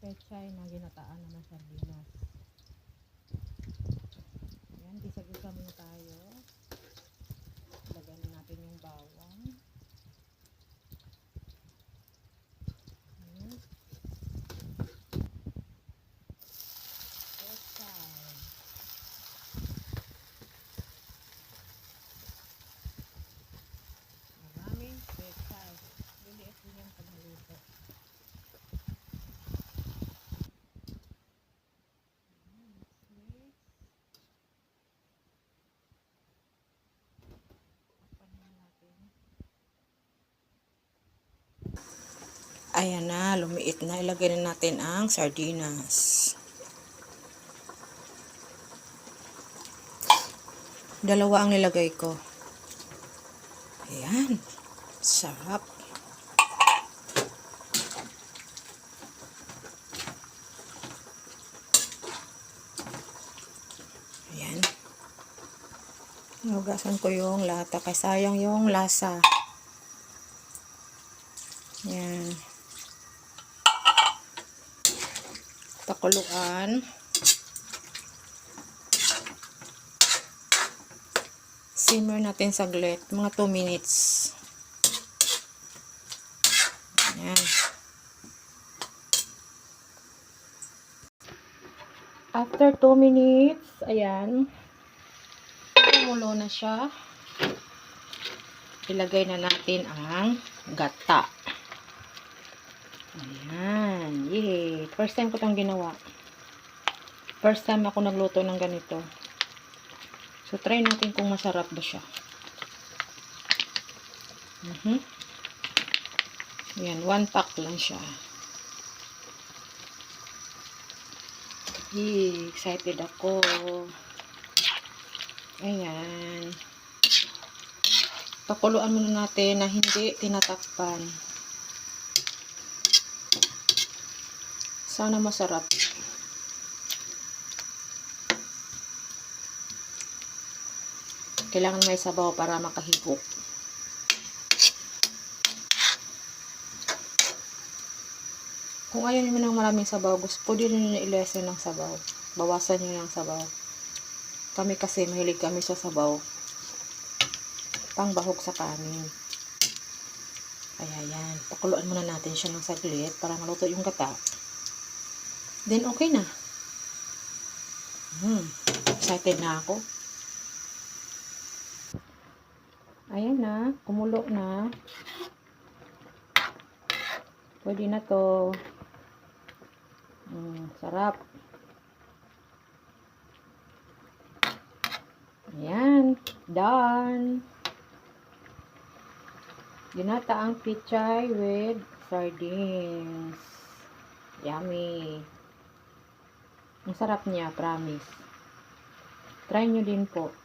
pechay na ginataan na ng sardinas. Ayan, gisa-gisa muna tayo. Lagyan na natin yung bawang. Ayan. Pechay. Maraming pechay. Liliit din yung paghaluto. Ayan na, lumiit na. Ilagay na natin ang sardinas. Dalawa ang nilagay ko. Ayan. Sarap. Ayan. Hugasan ko yung lata kasi sayang yung lasa. Ayan. Pakuluan. Simmer natin saglit. Mga 2 minutes. Ayan. After 2 minutes, ayan. Kumulo na siya. Ilagay na natin ang gata. Ayan. Yay. First time ko itong ginawa. First time ako nagluto ng ganito. So, try natin kung masarap ba siya. Ayan. 1 pack lang siya. Yay. Excited ako. Ayan. Pakuluan muna natin na hindi tinatakpan. Sana masarap. Kailangan may sabaw para makahigop. Kung ayaw nyo ng maraming sabaw, pwede rin nyo i-lessen ng sabaw. Bawasan nyo ng sabaw. Kami kasi, mahilig kami sa sabaw. Pangbahog sa kanin. Kaya yan. Pakuluan muna natin siya ng saglit para maluto yung gata. Then, okay na. Excited na ako. Ayan na. Kumulo na. Pwede na to. Sarap. Ayan. Done. Ginataang pechay with sardines. Yummy. Ang sarap niya, promise. Try nyo din po.